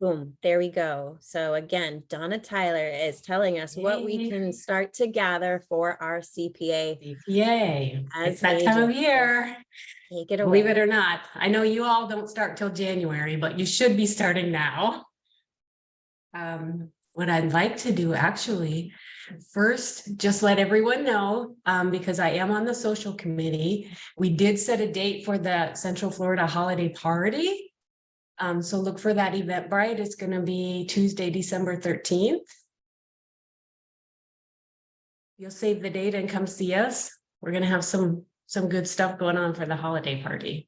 Boom, there we go. So again, Donna Tyler is telling us what we Yay. can start to gather for our CPA CPA. as It's that time of agents. So year. take it Believe away. it or not. I know you all don't start till January, but you should be starting now. What I'd like to do actually, first, just let everyone know, because I am on the social committee, we did set a date for the Central Florida holiday party. So look for that Eventbrite. It's going to be Tuesday, December 13th. You'll save the date and come see us. We're going to have some good stuff going on for the holiday party.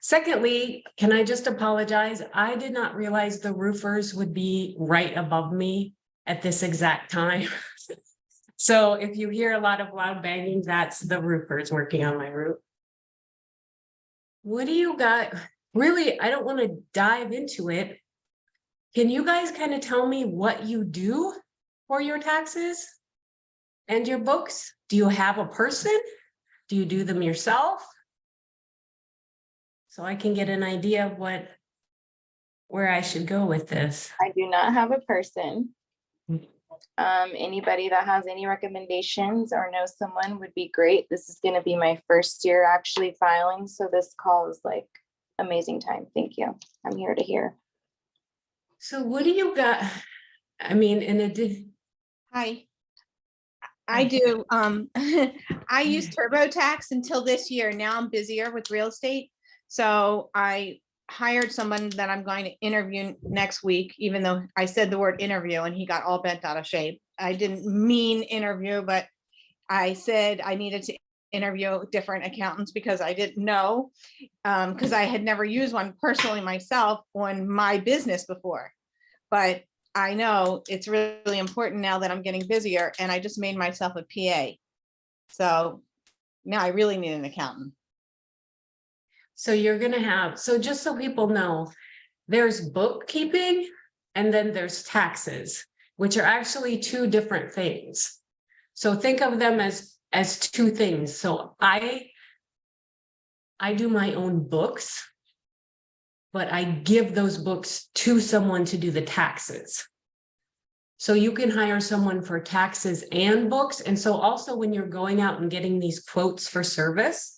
Secondly, can I just apologize? I did not realize the roofers would be right above me at this exact time. So if you hear a lot of loud banging, that's the roofers working on my roof. What do you got? Really, I don't want to dive into it. Can you guys kind of tell me what you do for your taxes and your books? Do you have a person? Do you do them yourself? So I can get an idea of where I should go with this. I do not have a person. Anybody that has any recommendations or knows someone would be great. This is going to be my first year actually filing, so this call is like amazing time. Thank you. I'm here to hear. So what do you got? I mean, in addition. Hi. I do. I used TurboTax until this year. Now I'm busier with real estate. So I hired someone that I'm going to interview next week, even though I said the word interview and he got all bent out of shape. I didn't mean interview, but I said I needed to interview different accountants because I didn't know, because I had never used one personally myself on my business before. But I know it's really important now that I'm getting busier, and I just made myself a PA. So now I really need an accountant. So you're going to have, so just so people know, there's bookkeeping and then there's taxes, which are actually two different things. So think of them as two things. So I do my own books, but I give those books to someone to do the taxes. So you can hire someone for taxes and books. And so also when you're going out and getting these quotes for service,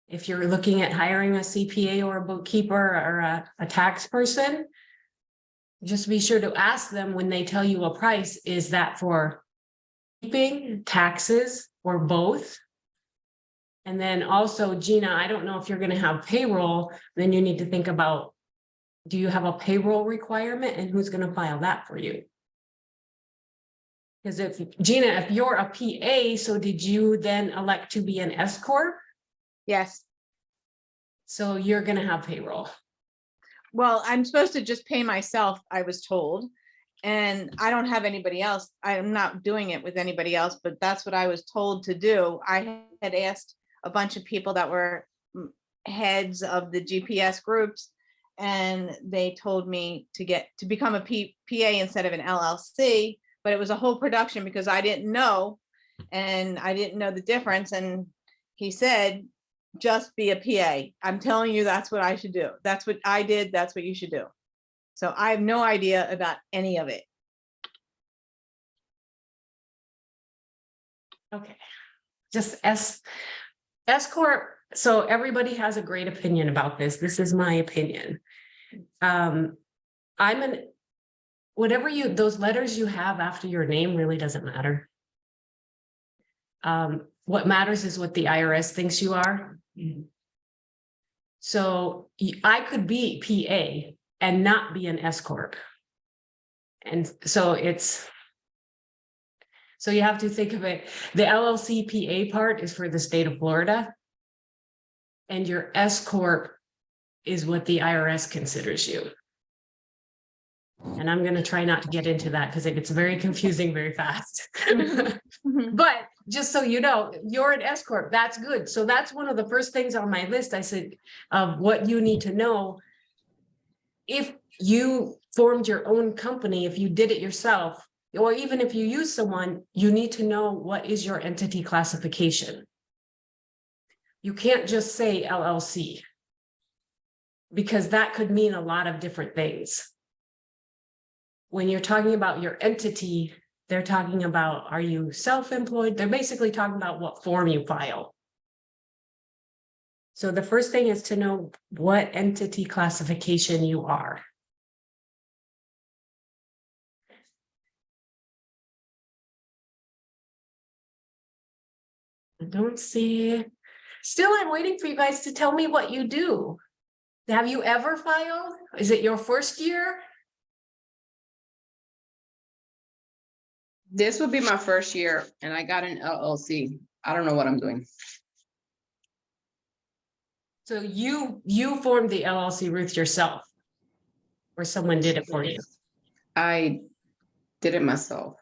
if you're looking at hiring a CPA or a bookkeeper or a tax person, just be sure to ask them when they tell you a price, is that for keeping, taxes, or both? And then also, Gina, I don't know if you're going to have payroll, then you need to think about, do you have a payroll requirement and who's going to file that for you? Because if, Gina, if you're a PA, so did you then elect to be an S Corp? Yes. So you're going to have payroll. Well, I'm supposed to just pay myself, I was told, and I don't have anybody else. I'm not doing it with anybody else, but that's what I was told to do. I had asked a bunch of people that were heads of the GPS groups, and they told me to become a PA instead of an LLC, but it was a whole production because I didn't know, and I didn't know the difference. And he said, just be a PA. I'm telling you, that's what I should do. That's what I did. That's what you should do. So I have no idea about any of it. Okay. Just S Corp. So everybody has a great opinion about this. This is my opinion. Whatever those letters you have after your name really doesn't matter. What matters is what the IRS thinks you are. So I could be PA and not be an S Corp. And so you have to think of it. The LLC PA part is for the state of Florida. And your S Corp is what the IRS considers you. And I'm going to try not to get into that because it gets very confusing very fast. But just so you know, you're an S Corp. That's good. So that's one of the first things on my list. I said of what you need to know. If you formed your own company, if you did it yourself, or even if you use someone, you need to know what is your entity classification. You can't just say LLC, because that could mean a lot of different things. when you're talking about your entity, they're talking about, are you self-employed? They're basically talking about what form you file. So the first thing is to know what entity classification you are. I don't see, still I'm waiting for you guys to tell me what you do. Have you ever filed? Is it your first year? This would be my first year and I got an LLC. I don't know what I'm doing. So you formed the LLC, Ruth, yourself? Or someone did it for you? I did it myself.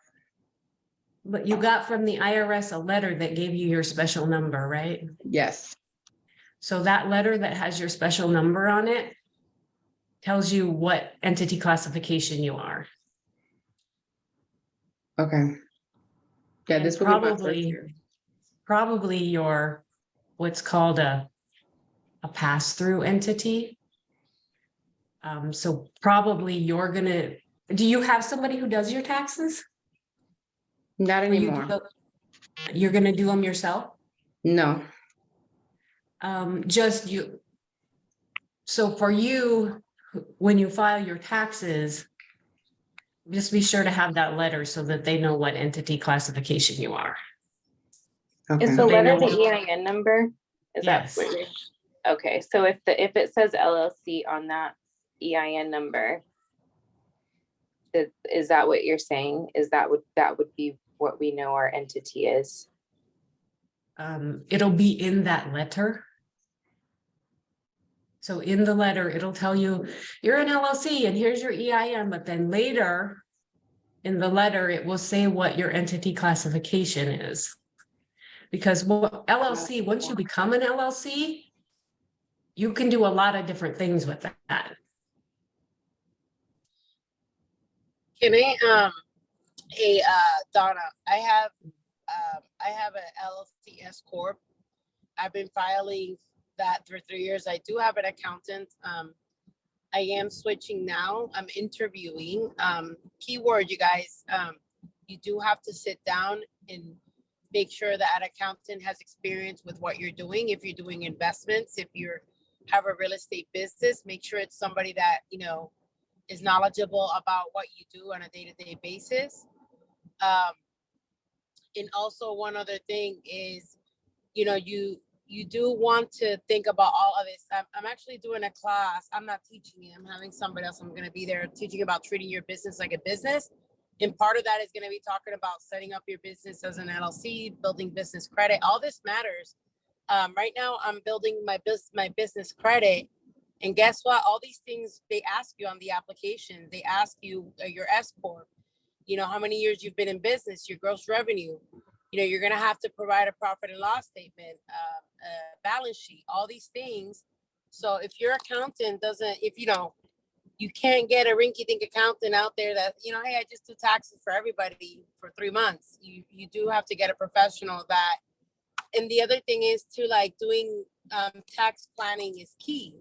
But you got from the IRS a letter that gave you your special number, right? Yes. So that letter that has your special number on it tells you what entity classification you are. Okay. Yeah, And this will be my first year. probably your, what's called a pass-through entity. So probably you're gonna, do you have somebody who does your taxes? Not Or you do anymore. you're gonna do them yourself? No. Just you. So for you, when you file your taxes, just be sure to have that letter so that they know what entity classification you are. Okay. Is the They letter know the what- EIN number? Is that Yes. what you're? Okay, so if it says LLC on that EIN number, is that what you're saying? Is that would be what we know our entity is? It'll be in that letter. So in the letter, it'll tell you, you're an LLC and here's your EIN, but then later in the letter, it will say what your entity classification is. Because what LLC, once you become an LLC, you can do a lot of different things with that. Can I, hey, Donna, I have an LLC S Corp. I've been filing that for 3 years. I do have an accountant. I am switching now. I'm interviewing. Keyword, you guys, you do have to sit down and make sure that an accountant has experience with what you're doing. If you're doing investments, if you have a real estate business, make sure it's somebody that, you know, is knowledgeable about what you do on a day-to-day basis. And also one other thing is, you know, you do want to think about all of this. I'm actually doing a class. I'm not teaching it. I'm having somebody else. I'm going to be there teaching about treating your business like a business. And part of that is going to be talking about setting up your business as an LLC, building business credit. All this matters. Right now, I'm building my business credit. And guess what? All these things they ask you on the application. They ask you your S Corp, you know, how many years you've been in business, your gross revenue. You know, you're going to have to provide a profit and loss statement, balance sheet, all these things. So if your accountant doesn't, if you know, you can't get a rinky-dink accountant out there that, you know, hey, I just do taxes for everybody for 3 months. You do have to get a professional that. And the other thing is to like doing tax planning is key.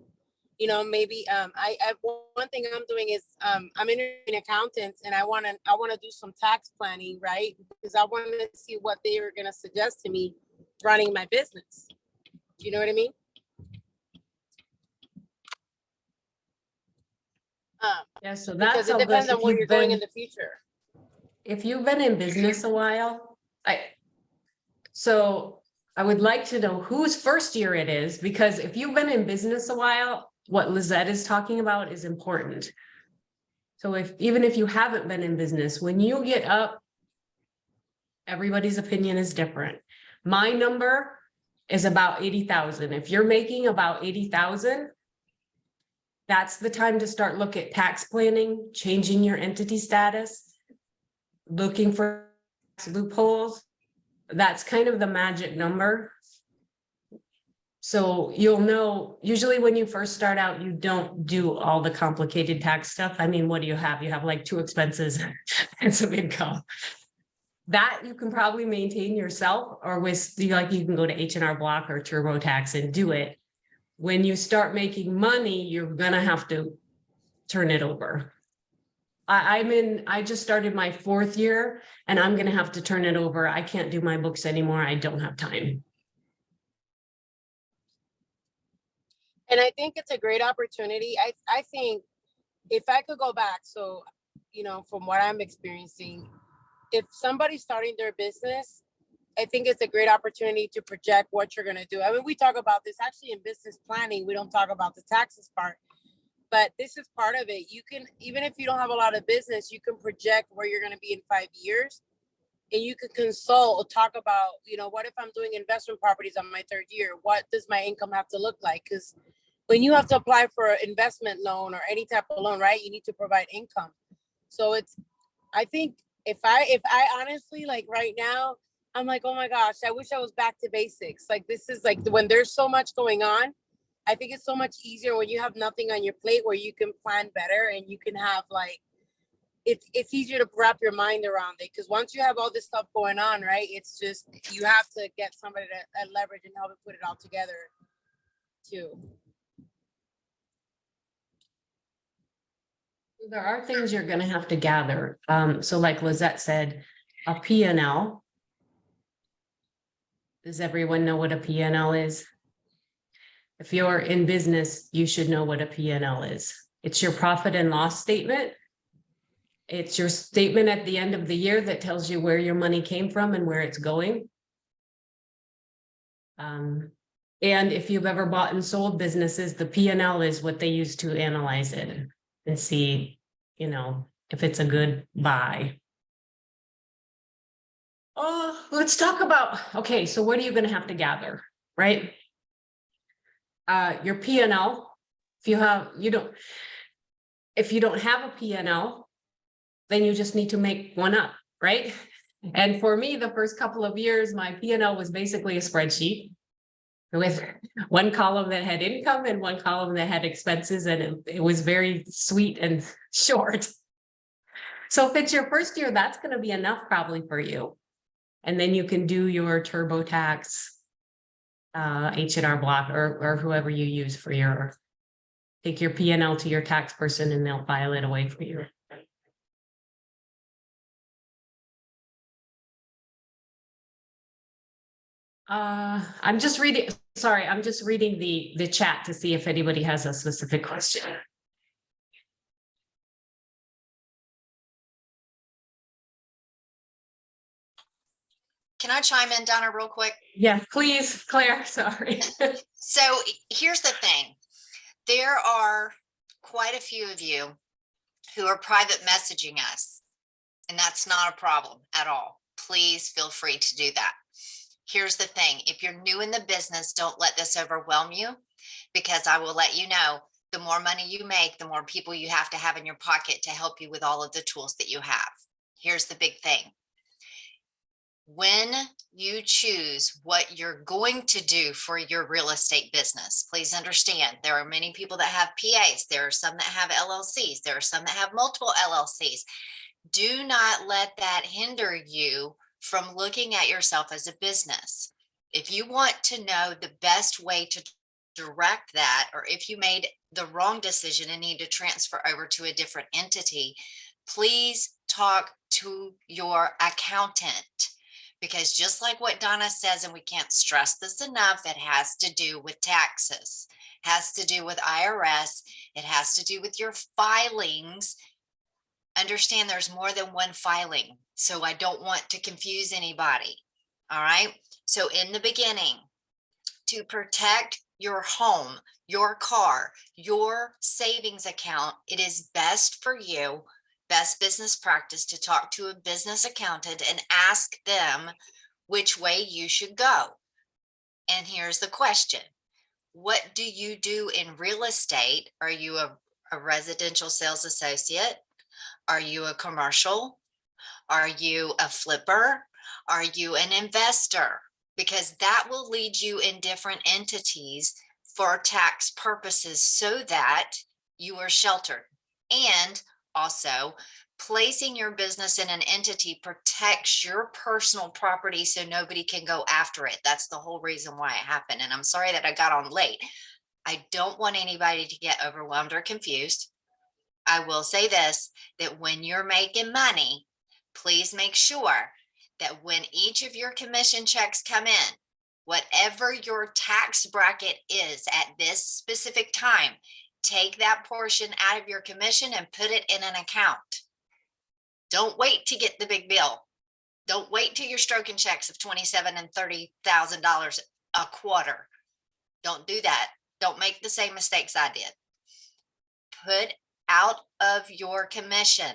You know, maybe I one thing I'm doing is I'm interviewing accountants and I want to do some tax planning, right? Because I want to see what they are going to suggest to me running my business. Do you know what I mean? Yeah, so Because that's it all good. depends on If where you're you've going been, in the future. if you've been in business a while, so I would like to know whose first year it is, because if you've been in business a while, what Lizette is talking about is important. So even if you haven't been in business, when you get up, everybody's opinion is different. My number is about 80,000. If you're making about 80,000, that's the time to start look at tax planning, changing your entity status, looking for loopholes. That's kind of the magic number. So you'll know, usually when you first start out, you don't do all the complicated tax stuff. I mean, what do you have? You have like 2 expenses and some income. That you can probably maintain yourself, or with like you can go to H&R Block or TurboTax and do it. When you start making money, you're gonna have to turn it over. I just started my 4th year and I'm gonna have to turn it over. I can't do my books anymore. I don't have time. And I think it's a great opportunity. I think if I could go back, so, you know, from what I'm experiencing, if somebody's starting their business, I think it's a great opportunity to project what you're gonna do. I mean, we talk about this actually in business planning. We don't talk about the taxes part, but this is part of it. You can, even if you don't have a lot of business, you can project where you're gonna be in 5 years. And you could consult or talk about, you know, what if I'm doing investment properties on my 3rd year? What does my income have to look like? Because when you have to apply for an investment loan or any type of loan, right, you need to provide income. So it's, I think if I honestly, like right now, I'm like, oh my gosh, I wish I was back to basics. Like this is like when there's so much going on, I think it's so much easier when you have nothing on your plate where you can plan better and you can have like, it's easier to wrap your mind around it. Because once you have all this stuff going on, right, it's just, you have to get somebody to leverage and help it put it all together too. There are things you're gonna have to gather. So like Lizette said, a P&L. Does everyone know what a P&L is? If you're in business, you should know what a P&L is. It's your profit and loss statement. It's your statement at the end of the year that tells you where your money came from and where it's going. And if you've ever bought and sold businesses, the P&L is what they use to analyze it and see, you know, if it's a good buy. Oh, let's talk about, okay, so what are you going to have to gather, right? Your P&L, if you don't have a P&L, then you just need to make one up, right? And for me, the first couple of years, my P&L was basically a spreadsheet with one column that had income and one column that had expenses, and it was very sweet and short. So if it's your first year, that's going to be enough probably for you. And then you can do your TurboTax, H&R Block, or whoever you use for your, take your P&L to your tax person and they'll file it away for you. I'm just reading the chat to see if anybody has a specific question. Can I chime in, Donna, real quick? Yeah, please, Claire, sorry. So here's the thing. There are quite a few of you who are private messaging us, and that's not a problem at all. Please feel free to do that. Here's the thing. If you're new in the business, don't let this overwhelm you, because I will let you know, the more money you make, the more people you have to have in your pocket to help you with all of the tools that you have. Here's the big thing. When you choose what you're going to do for your real estate business, please understand there are many people that have PAs. There are some that have LLCs. There are some that have multiple LLCs. Do not let that hinder you from looking at yourself as a business. If you want to know the best way to direct that, or if you made the wrong decision and need to transfer over to a different entity, please talk to your accountant. Because just like what Donna says, and we can't stress this enough, it has to do with taxes, has to do with IRS, it has to do with your filings. Understand there's more than one filing, so I don't want to confuse anybody. All right. So in the beginning, to protect your home, your car, your savings account, it is best for you, best business practice, to talk to a business accountant and ask them which way you should go. And here's the question. What do you do in real estate? Are you a residential sales associate? Are you a commercial? Are you a flipper? Are you an investor? Because that will lead you in different entities for tax purposes so that you are sheltered. And also, placing your business in an entity protects your personal property so nobody can go after it. That's the whole reason why it happened. And I'm sorry that I got on late. I don't want anybody to get overwhelmed or confused. I will say this, that when you're making money, please make sure that when each of your commission checks come in, whatever your tax bracket is at this specific time, take that portion out of your commission and put it in an account. Don't wait to get the big bill. Don't wait till you're stroking checks of $27,000 and $30,000 a quarter. Don't do that. Don't make the same mistakes I did. Put out of your commission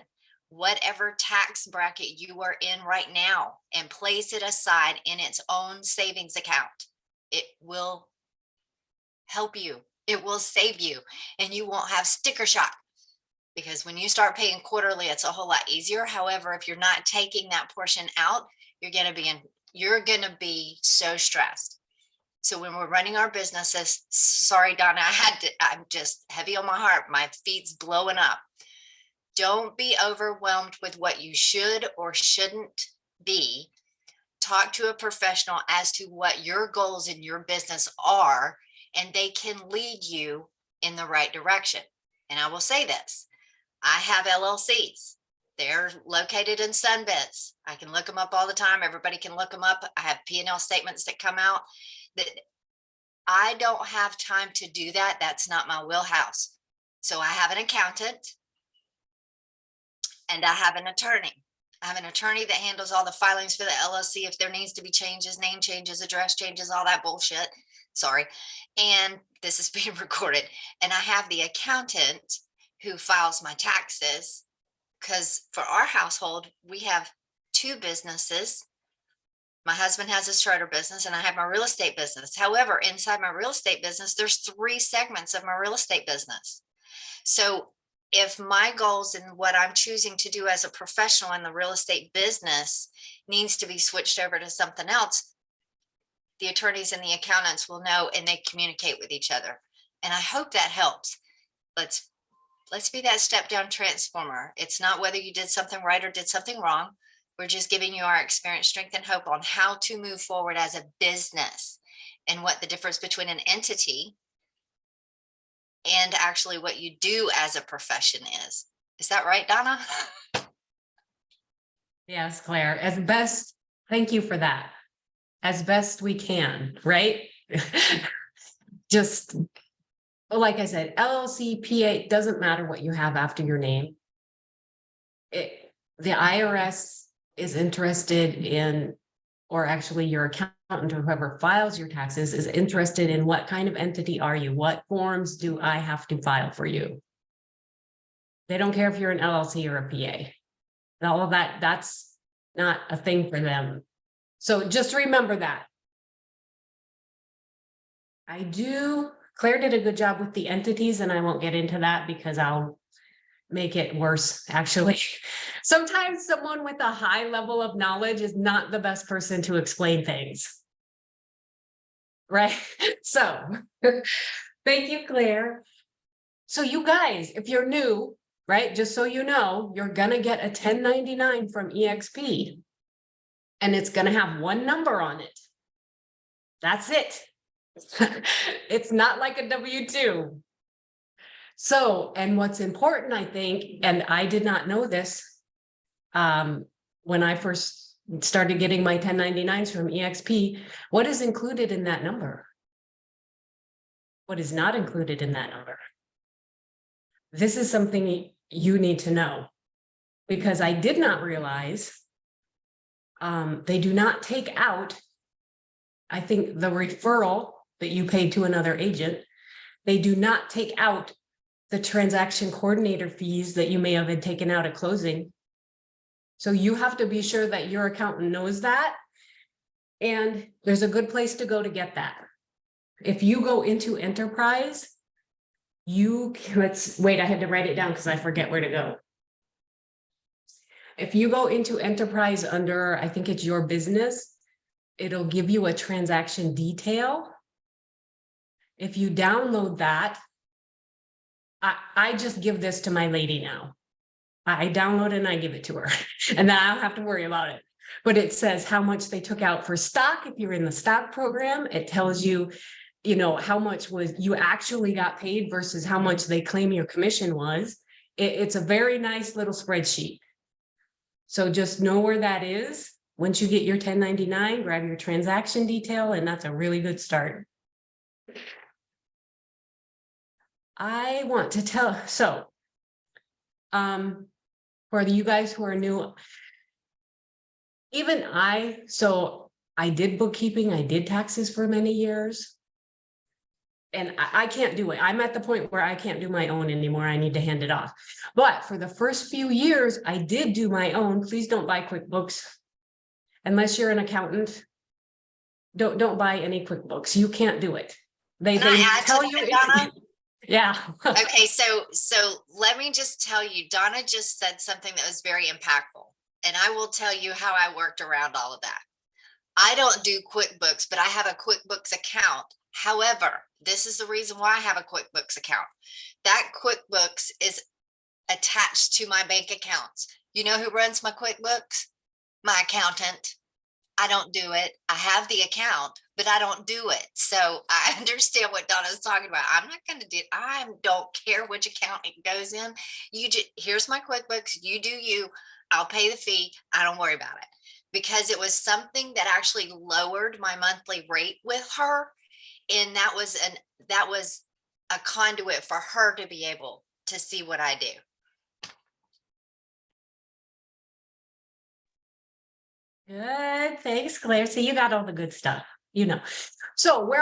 whatever tax bracket you are in right now and place it aside in its own savings account. It will help you. It will save you, and you won't have sticker shock, because when you start paying quarterly, it's a whole lot easier. However, if you're not taking that portion out, you're going to be so stressed. So when we're running our businesses, sorry, Donna, I'm just heavy on my heart. My feet's blowing up. Don't be overwhelmed with what you should or shouldn't be. Talk to a professional as to what your goals in your business are, and they can lead you in the right direction. And I will say this, I have LLCs. They're located in Sunbeds. I can look them up all the time. Everybody can look them up. I have P&L statements that come out. That I don't have time to do that. That's not my wheelhouse. So I have an accountant and I have an attorney. I have an attorney that handles all the filings for the LLC. If there needs to be changes, name changes, address changes, all that bullshit. Sorry. And this is being recorded. And I have the accountant who files my taxes, because for our household, we have two businesses. My husband has a Schroeder business and I have my real estate business. However, inside my real estate business, there's 3 segments of my real estate business. So if my goals and what I'm choosing to do as a professional in the real estate business needs to be switched over to something else, the attorneys and the accountants will know, and they communicate with each other. And I hope that helps. Let's be that step down transformer. It's not whether you did something right or did something wrong. We're just giving you our experience, strength, and hope on how to move forward as a business and what the difference between an entity and actually what you do as a profession is. Is that right, Donna? Yes, Claire, as best, thank you for that. As best we can, right? Just, like I said, LLC, PA, doesn't matter what you have after your name. The IRS is interested in, or actually your accountant or whoever files your taxes is interested in what kind of entity are you? What forms do I have to file for you? They don't care if you're an LLC or a PA. And all of that, that's not a thing for them. So just remember that. Claire did a good job with the entities, and I won't get into that because I'll make it worse, actually. Sometimes someone with a high level of knowledge is not the best person to explain things. Right? So, thank you, Claire. So you guys, if you're new, right, just so you know, you're gonna get a 1099 from EXP. And it's gonna have one number on it. That's it. It's not like a W-2. So, and what's important, I think, and I did not know this when I first started getting my 1099s from EXP, what is included in that number? What is not included in that number? This is something you need to know, because I did not realize they do not take out, I think, the referral that you paid to another agent. They do not take out the transaction coordinator fees that you may have had taken out at closing. So you have to be sure that your accountant knows that. And there's a good place to go to get that. If you go into enterprise, let's wait, I had to write it down because I forget where to go. If you go into enterprise under, I think it's your business, it'll give you a transaction detail. If you download that, I just give this to my lady now. I download it and I give it to her, and then I don't have to worry about it. But it says how much they took out for stock. If you're in the stock program, it tells you, how much was you actually got paid versus how much they claim your commission was. it's a very nice little spreadsheet. So just know where that is. Once you get your 1099, grab your transaction detail, and that's a really good start. I want to tell, so for you guys who are new, even so I did bookkeeping, I did taxes for many years. And I can't do it. I'm at the point where I can't do my own anymore. I need to hand it off. But for the first few years, I did do my own. Please don't buy QuickBooks. Unless you're an accountant. Don't buy any QuickBooks. You can't do it. They Can I add tell to you that, it's- Donna? Yeah. Okay, so let me just tell you, Donna just said something that was very impactful. And I will tell you how I worked around all of that. I don't do QuickBooks, but I have a QuickBooks account. However, this is the reason why I have a QuickBooks account. That QuickBooks is attached to my bank accounts. You know who runs my QuickBooks? My accountant. I don't do it. I have the account, but I don't do it. So I understand what Donna's talking about. I'm not going to do it. I don't care which account it goes in. You just, here's my QuickBooks. You do you. I'll pay the fee. I don't worry about it. Because it was something that actually lowered my monthly rate with her. And that was a conduit for her to be able to see what I do. Good, thanks, Claire. So you got all the good stuff, you know. So where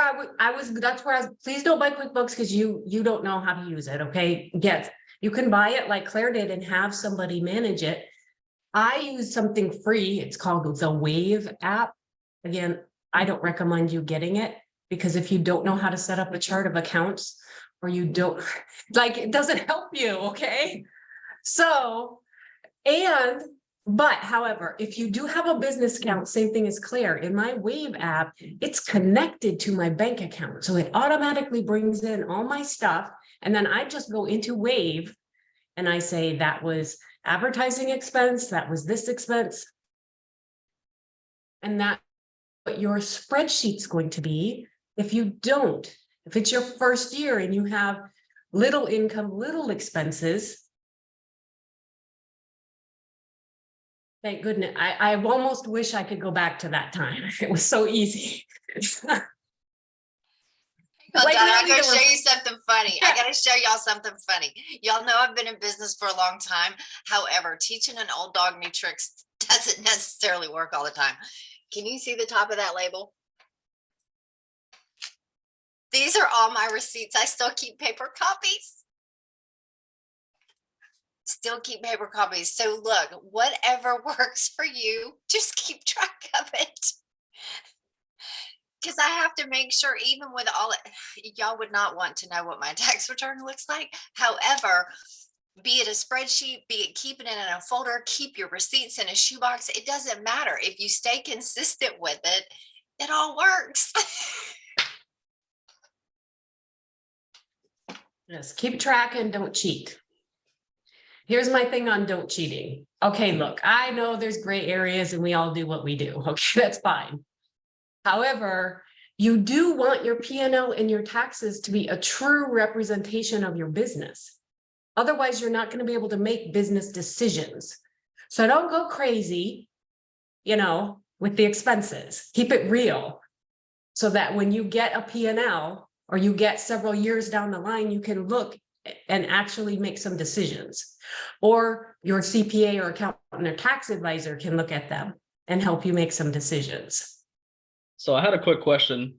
that's where I was, please don't buy QuickBooks because you don't know how to use it, okay? Yes, you can buy it like Claire did and have somebody manage it. I use something free. It's called the Wave app. Again, I don't recommend you getting it because if you don't know how to set up a chart of accounts or you don't, like, it doesn't help you, okay? So, but however, if you do have a business account, same thing as Claire, in my Wave app, it's connected to my bank account. So it automatically brings in all my stuff. And then I just go into Wave and I say, that was advertising expense, that was this expense. And that's what your spreadsheet's going to be. If you don't, if it's your first year and you have little income, little expenses, thank goodness. I almost wish I could go back to that time. It was so easy. Hold Like, on, I really, gotta there were- show you something funny. I gotta show y'all something funny. Y'all know I've been in business for a long time. However, teaching an old dog new tricks doesn't necessarily work all the time. Can you see the top of that label? These are all my receipts. I still keep paper copies. Still keep paper copies. So look, whatever works for you, just keep track of it. Because I have to make sure, even with all it, y'all would not want to know what my tax return looks like. However, be it a spreadsheet, be it keeping it in a folder, keep your receipts in a shoebox. It doesn't matter. If you stay consistent with it, it all works. Yes, keep track and don't cheat. Here's my thing on don't cheating. Okay, look, I know there's gray areas and we all do what we do. Okay, that's fine. However, you do want your P&L and your taxes to be a true representation of your business. Otherwise, you're not going to be able to make business decisions. So don't go crazy, you know, with the expenses. Keep it real so that when you get a P&L or you get several years down the line, you can look and actually make some decisions. Or your CPA or accountant or tax advisor can look at them and help you make some decisions. So I had a quick question.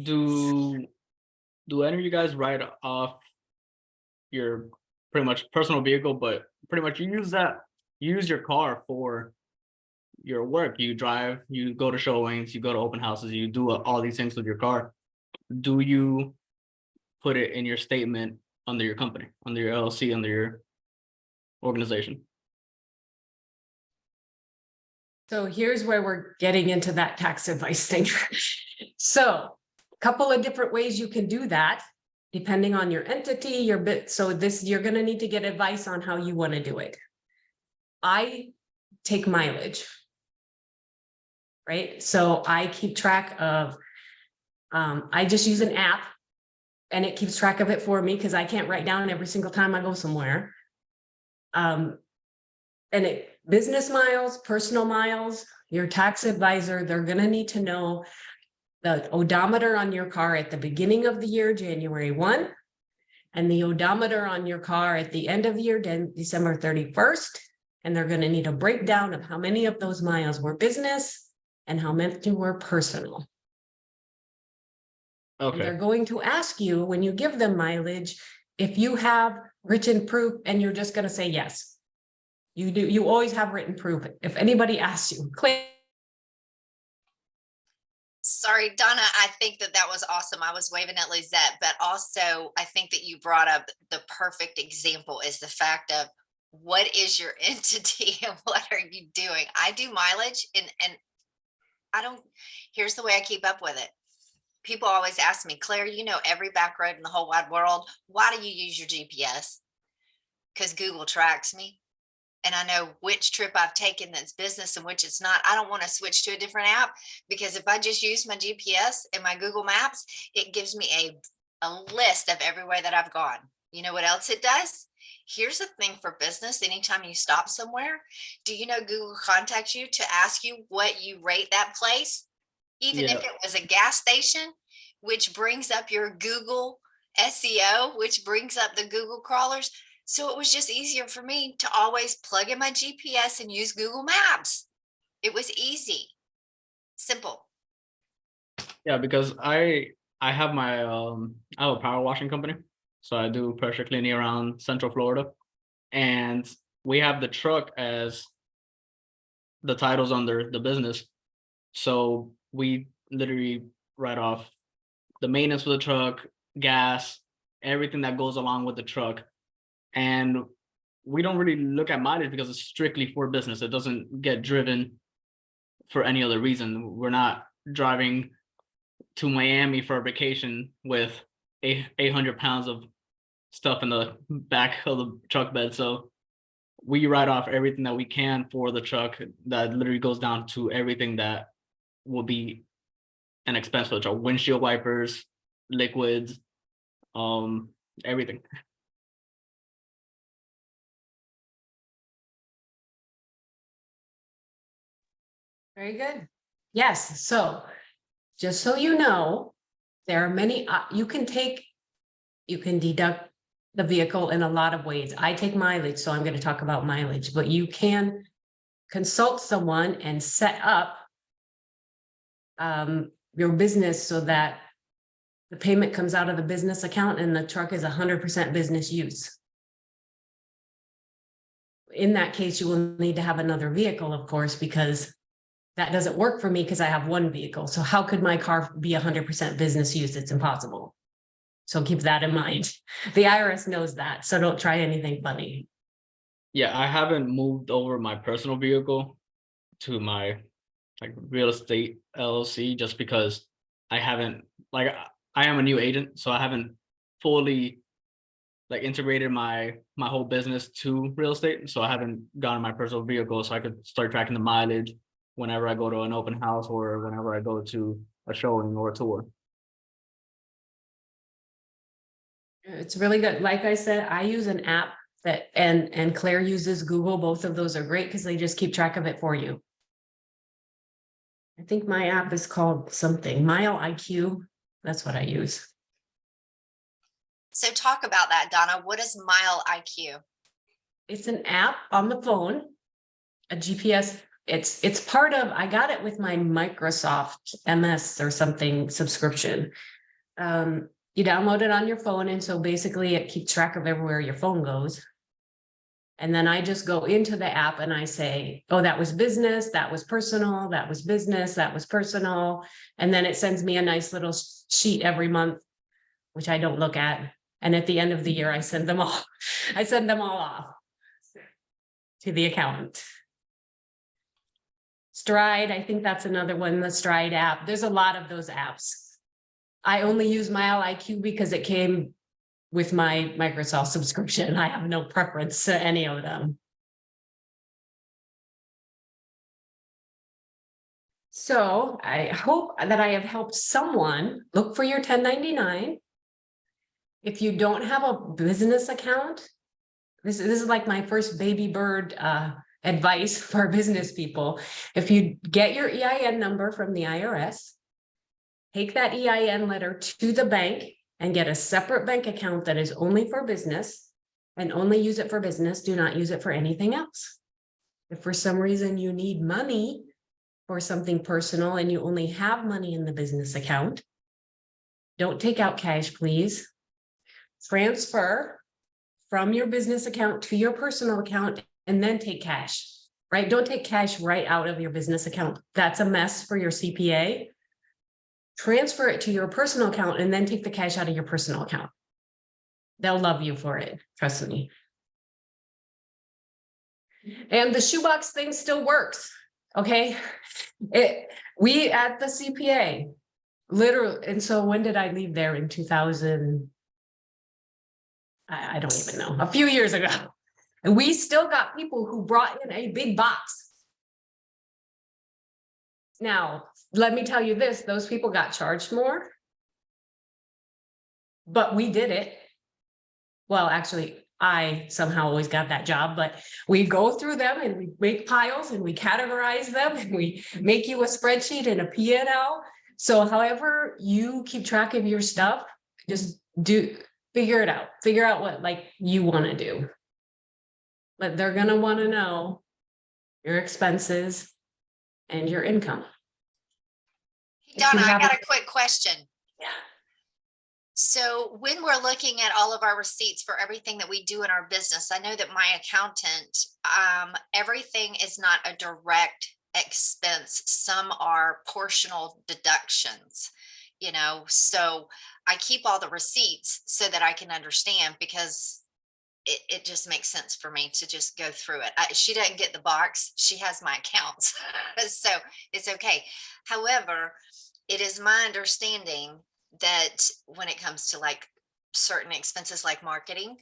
Do any of you guys write off your pretty much personal vehicle, but pretty much you use your car for your work? You drive, you go to showings, you go to open houses, you do all these things with your car. Do you put it in your statement under your company, under your LLC, under your organization? So here's where we're getting into that tax advice thing. So a couple of different ways you can do that, depending on your entity, your bit. So this, you're going to need to get advice on how you want to do it. I take mileage, right? So I keep track of, I just use an app And it keeps track of it for me because I can't write down every single time I go somewhere. And business miles, personal miles, your tax advisor, they're gonna need to know the odometer on your car at the beginning of the year, January 1, and the odometer on your car at the end of the year, December 31st. And they're gonna need a breakdown of how many of those miles were business and how many were personal. And they're Okay, going to ask you, when you give them mileage, if you have written proof, and you're just gonna say yes. You do, you always have written proof. If anybody asks you, Claire, Sorry, Donna, I think that that was awesome. I was waving at Lizette, but also I think that you brought up the perfect example is the fact of what is your entity and what are you doing? I do mileage and I don't, here's the way I keep up with it. People always ask me, Claire, you know every back road in the whole wide world. Why do you use your GPS? Because Google tracks me. And I know which trip I've taken that's business and which it's not. I don't want to switch to a different app because if I just use my GPS and my Google Maps, it gives me a list of everywhere that I've gone. You know what else it does? Here's the thing for business. Anytime you stop somewhere, do you know Google contacts you to ask you what you rate that place? Even yeah, if it was a gas station, which brings up your Google SEO, which brings up the Google crawlers. So it was just easier for me to always plug in my GPS and use Google Maps. It was easy, simple. yeah, because I have my I have a power washing company, so I do pressure cleaning around Central Florida, and we have the truck as the titles under the business. So we literally write off the maintenance for the truck, gas, everything that goes along with the truck. And we don't really look at mileage because it's strictly for business. It doesn't get driven for any other reason. We're not driving to Miami for a vacation with 800 pounds of stuff in the back of the truck bed. So we write off everything that we can for the truck. That literally goes down to everything that will be an expense for the truck: windshield wipers, liquids, everything. very good. Yes, so just so you know, there are many, you can deduct the vehicle in a lot of ways. I take mileage, so I'm going to talk about mileage, but you can consult someone and set up your business so that the payment comes out of the business account and the truck is 100% business use. In that case, you will need to have another vehicle, of course, because that doesn't work for me because I have one vehicle. So how could my car be 100% business use? It's impossible. So keep that in mind. The IRS knows that, so don't try anything funny. Yeah, I haven't moved over my personal vehicle to my like real estate LLC just because I haven't I am a new agent, so I haven't fully like integrated my whole business to real estate. So I haven't gotten my personal vehicle so I could start tracking the mileage whenever I go to an open house or whenever I go to a showing or a tour. It's really good. Like I said, I use an app that, and Claire uses Google. Both of those are great because they just keep track of it for you. I think my app is called something, Mile IQ. That's what I use. So talk about that, Donna. What is Mile IQ? It's an app on the phone, a GPS. It's part of, I got it with my Microsoft MS or something subscription. You download it on your phone, and so basically it keeps track of everywhere your phone goes. And then I just go into the app and I say, oh, that was business, that was personal, that was business, that was personal. And then it sends me a nice little sheet every month, which I don't look at. And at the end of the year, I send them all. I send them all off to the accountant. Stride, I think that's another one, the Stride app. There's a lot of those apps. I only use Mile IQ because it came with my Microsoft subscription. I have no preference to any of them. So I hope that I have helped someone look for your 1099 If you don't have a business account, this is like my first baby bird advice for business people. If you get your EIN number from the IRS, take that EIN letter to the bank and get a separate bank account that is only for business, and only use it for business. Do not use it for anything else. If for some reason you need money for something personal and you only have money in the business account, don't take out cash, please. Transfer from your business account to your personal account and then take cash, right? Don't take cash right out of your business account. That's a mess for your CPA. Transfer it to your personal account and then take the cash out of your personal account. They'll love you for it, trust me. And the shoebox thing still works, okay? We at the CPA, literally, and so when did I leave there? In 2000? I don't even know, a few years ago. And we still got people who brought in a big box. Now, let me tell you this, those people got charged more. But we did it. Well, actually, I somehow always got that job, but we go through them and we make piles and we categorize them and we make you a spreadsheet and a P&L. So however you keep track of your stuff, just figure it out. Figure out what like you want to do. But they're going to want to know your expenses and your income. Donna, you I have got a- a quick question. Yeah. So when we're looking at all of our receipts for everything that we do in our business, I know that my accountant, everything is not a direct expense. Some are portional deductions, you know, so I keep all the receipts so that I can understand, because it just makes sense for me to just go through it. She doesn't get the box. She has my accounts. So it's okay. However, it is my understanding that when it comes to like certain expenses like marketing,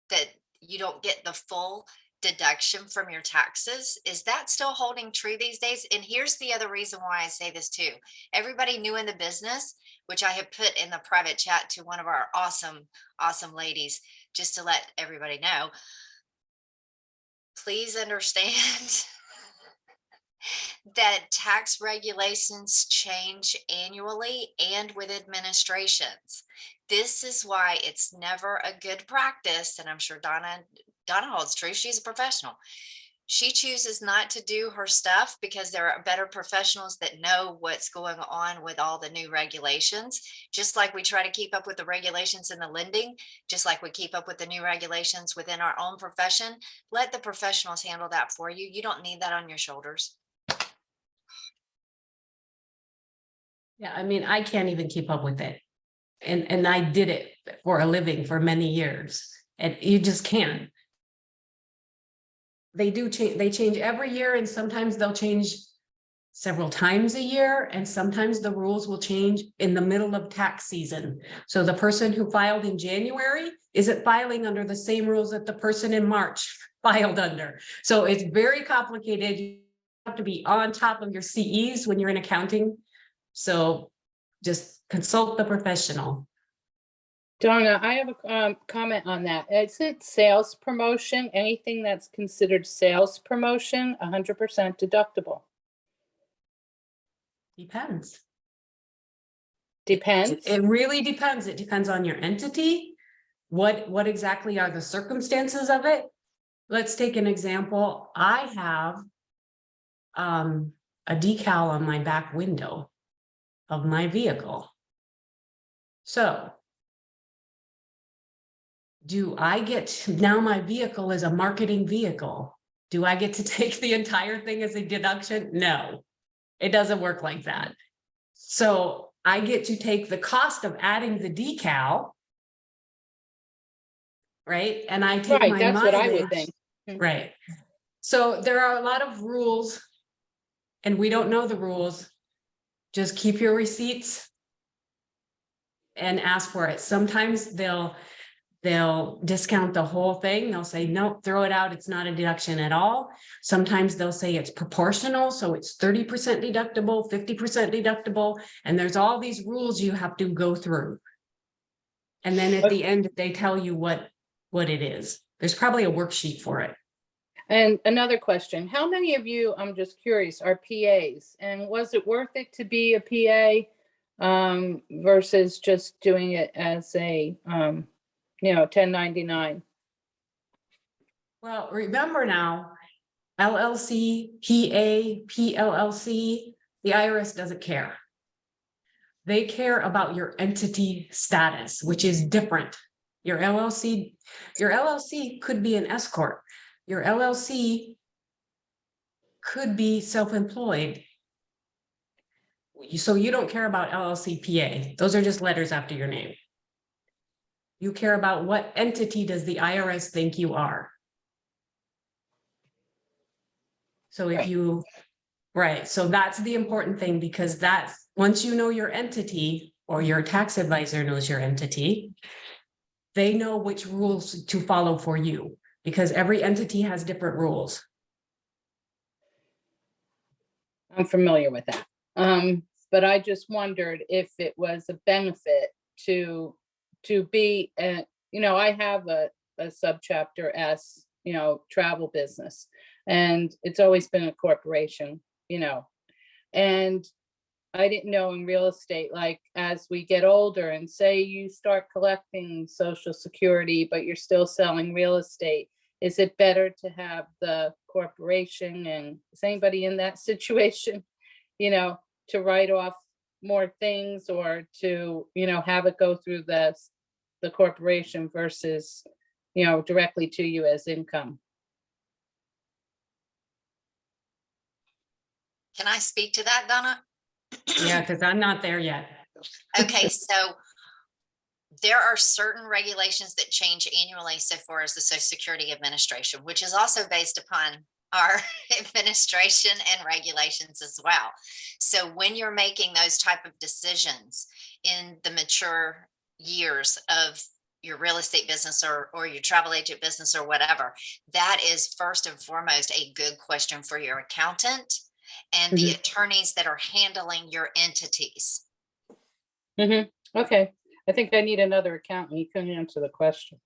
that you don't get the full deduction from your taxes. Is that still holding true these days? And here's the other reason why I say this too. Everybody new in the business, which I have put in the private chat to one of our awesome ladies, just to let everybody know, please understand that tax regulations change annually and with administrations. This is why it's never a good practice, and I'm sure Donna holds true. She's a professional. She chooses not to do her stuff because there are better professionals that know what's going on with all the new regulations. Just like we try to keep up with the regulations in the lending, just like we keep up with the new regulations within our own profession, let the professionals handle that for you. You don't need that on your shoulders. Yeah, I mean, I can't even keep up with it. And I did it for a living for many years, and you just can't. They do change, they change every year, and sometimes they'll change several times a year, and sometimes the rules will change in the middle of tax season. So the person who filed in January isn't filing under the same rules that the person in March filed under. So it's very complicated. You have to be on top of your CEs when you're in accounting. So just consult the professional. Donna, I have a comment on that. Is it sales promotion? Anything that's considered sales promotion, 100% deductible? Depends. Depends. It really depends. It depends on your entity. What exactly are the circumstances of it? Let's take an example. I have a decal on my back window of my vehicle. So do I get, now my vehicle is a marketing vehicle. Do I get to take the entire thing as a deduction? No, it doesn't work like that. So I get to take the cost of adding the decal, right? And I take Right, my that's what I would mileage. think. Right. So there are a lot of rules, and we don't know the rules. Just keep your receipts and ask for it. Sometimes they'll discount the whole thing. They'll say, no, throw it out. It's not a deduction at all. Sometimes they'll say it's proportional. So it's 30% deductible, 50% deductible. And there's all these rules you have to go through. And then at the end, they tell you what it is. There's probably a worksheet for it. And another question, how many of you, I'm just curious, are PAs? And was it worth it to be a PA versus just doing it as a, 1099? Well, remember now, LLC, PA, PLLC, the IRS doesn't care. They care about your entity status, which is different. Your LLC could be an S corp. Your LLC could be self-employed. So you don't care about LLC PA. Those are just letters after your name. You care about what entity does the IRS think you are. So if Right. you, right, so that's the important thing, because that's, once you know your entity, or your tax advisor knows your entity, they know which rules to follow for you, because every entity has different rules. I'm familiar with that. But I just wondered if it was a benefit to be, I have a subchapter S, travel business, and it's always been a corporation, and I didn't know in real estate, like as we get older and say you start collecting Social Security, but you're still selling real estate, is it better to have the corporation, and is anybody in that situation, to write off more things, or to, have it go through the corporation versus, directly to you as income? Can I speak to that, Donna? Yeah, because I'm not there yet. Okay, so there are certain regulations that change annually so far as the Social Security Administration, which is also based upon our administration and regulations as well. So when you're making those type of decisions in the mature years of your real estate business or your travel agent business or whatever, that is first and foremost a good question for your accountant and the attorneys that are handling your entities. Okay, I think I need another accountant. You couldn't answer the question.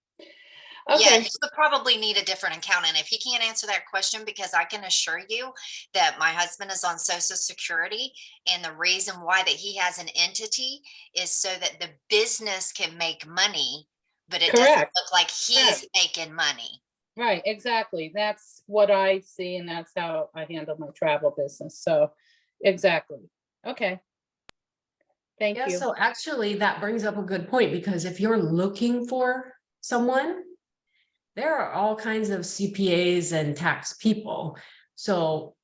Yeah, Okay, you would probably need a different accountant if he can't answer that question, because I can assure you that my husband is on Social Security, and the reason why that he has an entity is so that the business can make money, but it doesn't correct. look like he's Correct. making money. Right, exactly. That's what I see, and that's how I handle my travel business. So, exactly. Okay. Thank Yeah, you. so actually that brings up a good point, because if you're looking for someone, there are all kinds of CPAs and tax people. So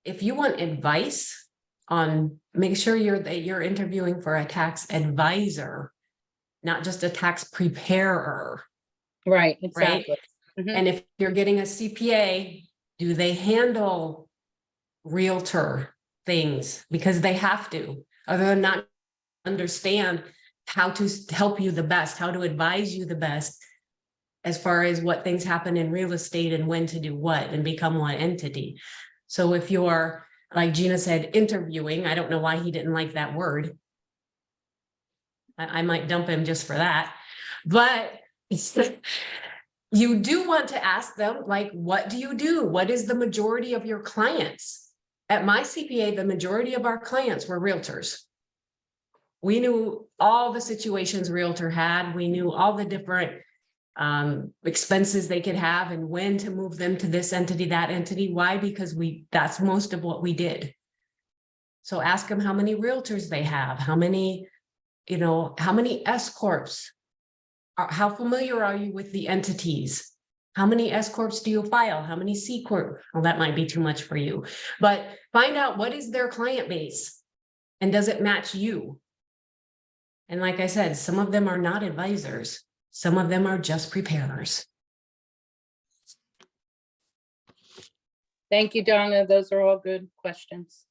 if you want advice on, make sure you're interviewing for a tax advisor, not just a tax preparer, Right, right? exactly. And if you're getting a CPA, do they handle realtor things? Because they have to, other than not understand how to help you the best, how to advise you the best, as far as what things happen in real estate and when to do what and become one entity. So if you're, like Gina said, interviewing, I don't know why he didn't like that word. I might dump him just for that, but you do want to ask them, like, what do you do? What is the majority of your clients? At my CPA, the majority of our clients were realtors. We knew all the situations realtor had. We knew all the different expenses they could have and when to move them to this entity, that entity. Why? Because that's most of what we did. So ask them how many realtors they have, how many S corps, how familiar are you with the entities? How many S corps do you file? How many C corp? Well, that might be too much for you, but find out what is their client base and does it match you? And like I said, some of them are not advisors. Some of them are just preparers. Thank you, Donna. Those are all good questions.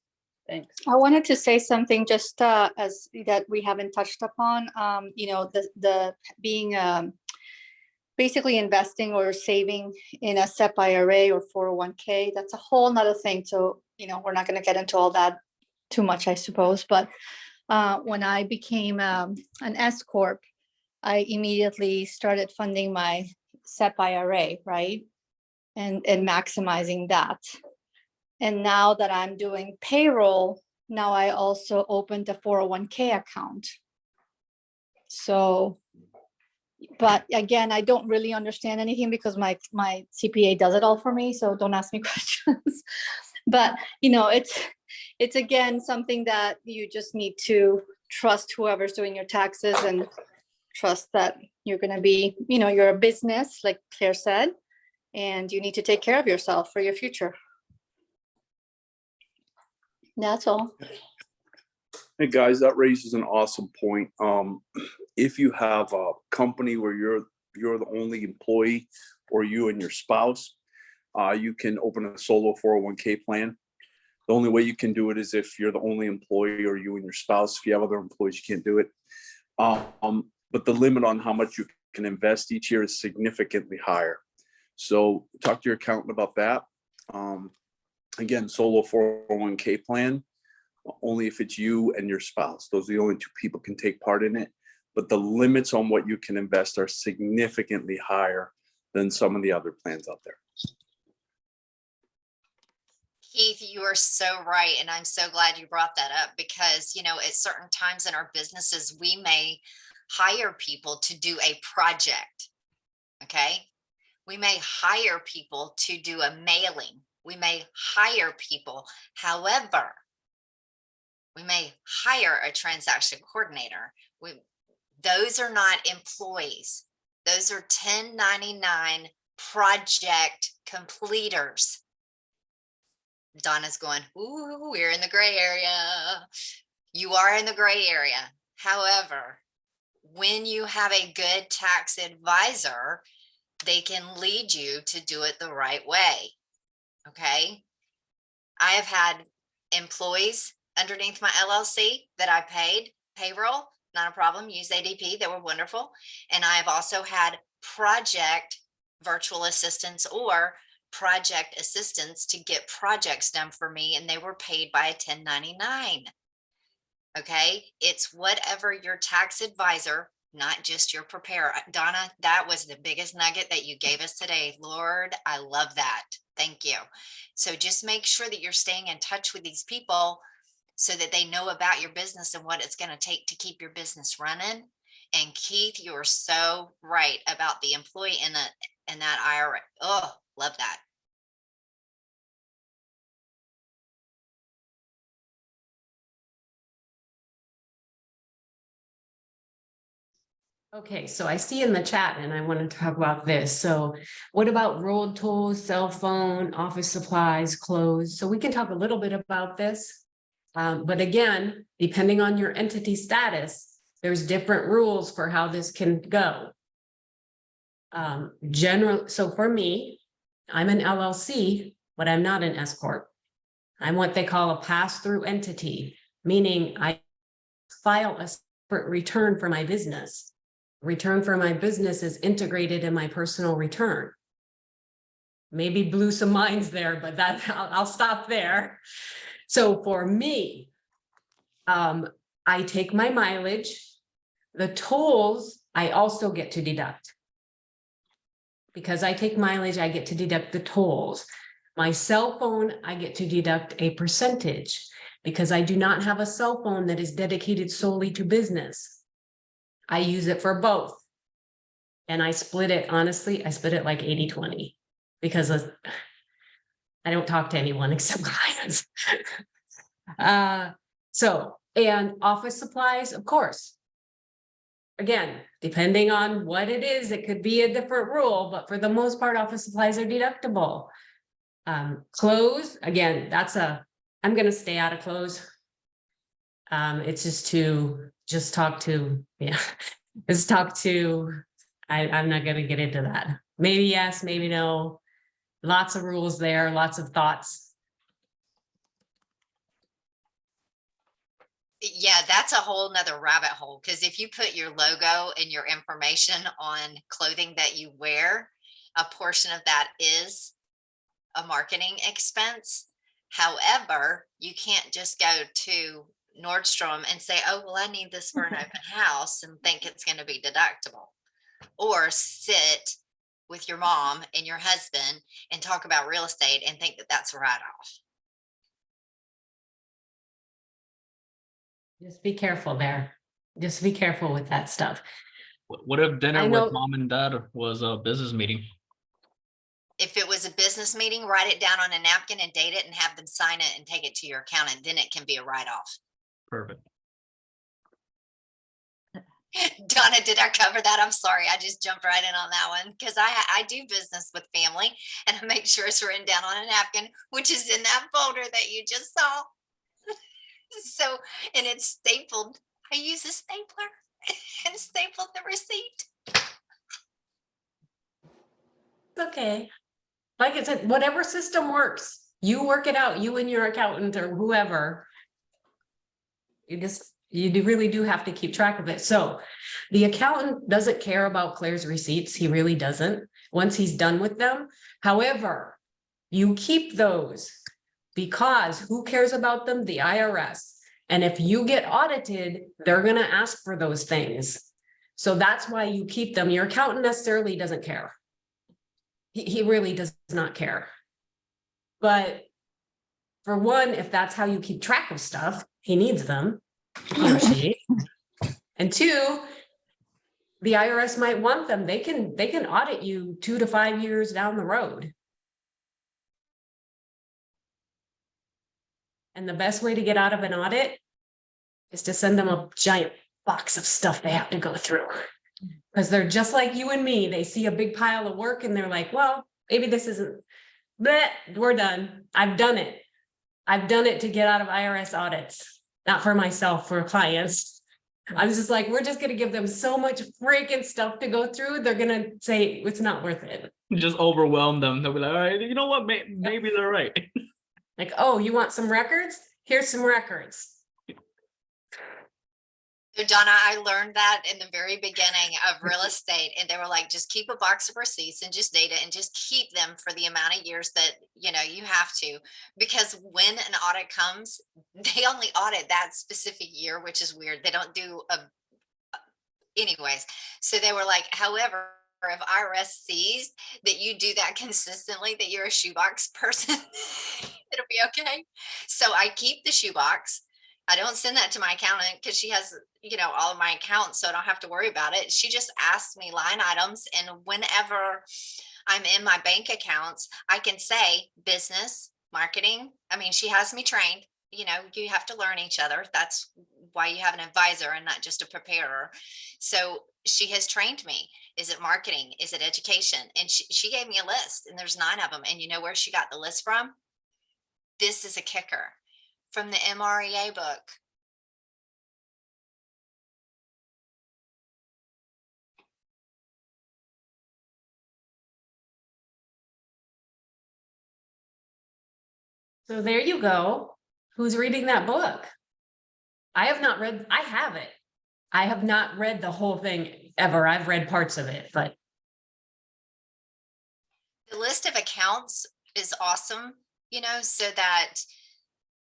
Thanks. I wanted to say something just as that we haven't touched upon, the being basically investing or saving in a SEP IRA or 401k. That's a whole nother thing. So, we're not going to get into all that too much, I suppose. But when I became an S Corp, I immediately started funding my SEP IRA, right? And maximizing that. And now that I'm doing payroll, now I also opened a 401k account. So, but again, I don't really understand anything because my CPA does it all for me. So don't ask me questions. But it's again, something that you just need to trust whoever's doing your taxes and trust that you're going to be, you're a business, like Claire said, and you need to take care of yourself for your future. That's all. Hey guys, that raises an awesome point. If you have a company where you're the only employee, or you and your spouse, you can open a solo 401k plan. The only way you can do it is if you're the only employee or you and your spouse. If you have other employees, you can't do it. But the limit on how much you can invest each year is significantly higher. So talk to your accountant about that. Again, solo 401k plan, only if it's you and your spouse. Those are the only two people can take part in it. But the limits on what you can invest are significantly higher than some of the other plans out there. Keith, you are so right. And I'm so glad you brought that up because, at certain times in our businesses, we may hire people to do a project. Okay. We may hire people to do a mailing. We may hire people. However, we may hire a transaction coordinator. Those are not employees. Those are 1099 project completers. Donna's going, ooh, we're in the gray area. You are in the gray area. However, when you have a good tax advisor, they can lead you to do it the right way. Okay. I have had employees underneath my LLC that I paid payroll, not a problem. Use ADP. They were wonderful. And I have also had project virtual assistants or project assistants to get projects done for me, and they were paid by a 1099. Okay. It's whatever your tax advisor, not just your preparer. Donna, that was the biggest nugget that you gave us today. Lord, I love that. Thank you. So just make sure that you're staying in touch with these people so that they know about your business and what it's going to take to keep your business running. And Keith, you are so right about the employee in that IRA. Oh, love that. Okay, so I see in the chat and I want to talk about this. So what about road tolls, cell phone, office supplies, clothes? So we can talk a little bit about this. But again, depending on your entity status, there's different rules for how this can go. So for me, I'm an LLC, but I'm not an S Corp. I'm what they call a pass-through entity, meaning I file a separate return for my business. Return for my business is integrated in my personal return. Maybe blew some minds there, but I'll stop there. So for me, I take my mileage. The tolls, I also get to deduct. Because I take mileage, I get to deduct the tolls. My cell phone, I get to deduct a percentage because I do not have a cell phone that is dedicated solely to business. I use it for both. And I split it, honestly, I split it like 80-20 because I don't talk to anyone except clients. And office supplies, of course. Again, depending on what it is, it could be a different rule, but for the most part, office supplies are deductible. Clothes, again, I'm going to stay out of clothes. It's just talk to, I'm not going to get into that. Maybe yes, maybe no. Lots of rules there, lots of thoughts. Yeah, that's a whole nother rabbit hole. Because if you put your logo and your information on clothing that you wear, a portion of that is a marketing expense. However, you can't just go to Nordstrom and say, oh, well, I need this for an open house and think it's going to be deductible. Or sit with your mom and your husband and talk about real estate and think that that's a write-off. Just be careful there. Just be careful with that stuff. What if dinner I with know- mom and dad was a business meeting? If it was a business meeting, write it down on a napkin and date it and have them sign it and take it to your accountant. Then it can be a write-off. Perfect. Donna, did I cover that? I'm sorry. I just jumped right in on that one because I do business with family and I make sure it's written down on a napkin, which is in that folder that you just saw. So, and it's stapled. I use a stapler and stapled the receipt. It's okay. Like I said, whatever system works, you work it out, you and your accountant or whoever. You really do have to keep track of it. So the accountant doesn't care about Claire's receipts. He really doesn't, once he's done with them. However, you keep those because who cares about them? The IRS. And if you get audited, they're gonna ask for those things. So that's why you keep them. Your accountant necessarily doesn't care. He really does not care. But for one, if that's how you keep track of stuff, he needs them, he or she. And two, the IRS might want them. They can audit you 2 to 5 years down the road. And the best way to get out of an audit is to send them a giant box of stuff they have to go through. Because they're just like you and me. They see a big pile of work and they're like, well, maybe this isn't, bleh, we're done. I've done it. I've done it to get out of IRS audits, not for myself, for clients. I was just like, we're just gonna give them so much freaking stuff to go through. They're gonna say it's not worth it. Just overwhelm them. They'll be like, all right, you know what? Maybe they're right. Like, oh, you want some records? Here's some records. So Donna, I learned that in the very beginning of real estate, and they were like, just keep a box of receipts and just date it and just keep them for the amount of years that, you know, you have to, because when an audit comes, they only audit that specific year, which is weird. They don't do anyways. So they were like, however, if IRS sees that you do that consistently, that you're a shoebox person, it'll be okay. So I keep the shoebox. I don't send that to my accountant because she has, you know, all of my accounts, so I don't have to worry about it. She just asks me line items, and whenever I'm in my bank accounts, I can say business, marketing. I mean, she has me trained. You know, you have to learn each other. That's why you have an advisor and not just a preparer. So she has trained me. Is it marketing? Is it education? And she gave me a list, and there's 9 of them. And you know where she got the list from? This is a kicker. From the MREA book. So there you go. Who's reading that book? I have not read, I have it. I have not read the whole thing ever. I've read parts of it, but. The list of accounts is awesome, you know, so that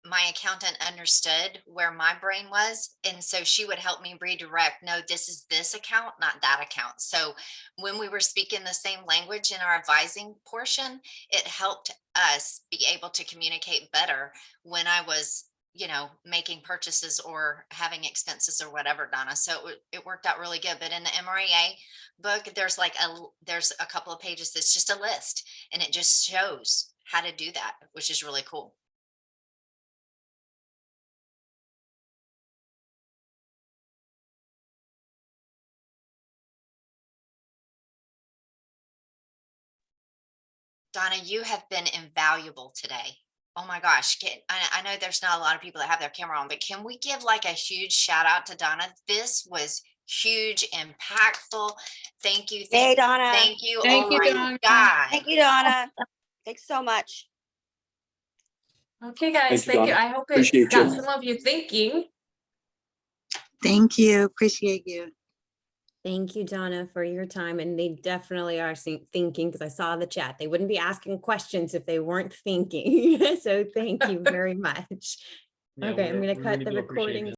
my accountant understood where my brain was. And so she would help me redirect, no, this is this account, not that account. So when we were speaking the same language in our advising portion, it helped us be able to communicate better when I was, you know, making purchases or having expenses or whatever, Donna. So it worked out really good. But in the MREA book, there's a couple of pages that's just a list, and it just shows how to do that, which is really cool. Donna, you have been invaluable today. Oh my gosh. I know there's not a lot of people that have their camera on, but can we give like a huge shout out to Donna? This was huge, impactful. Thank you. Hey, Donna. Thank you. Thank Oh you, my Donna. God. Thank you, Donna. Thanks so much. Okay, guys, Thank you, thank you. Donna. I hope it Appreciate got you. some of you thinking. Thank you. Appreciate you. Thank you, Donna, for your time. And they definitely are thinking, because I saw the chat. They wouldn't be asking questions if they weren't thinking. So thank you very much. Yeah, Okay, I'm we gonna really cut the do appreciate recording it.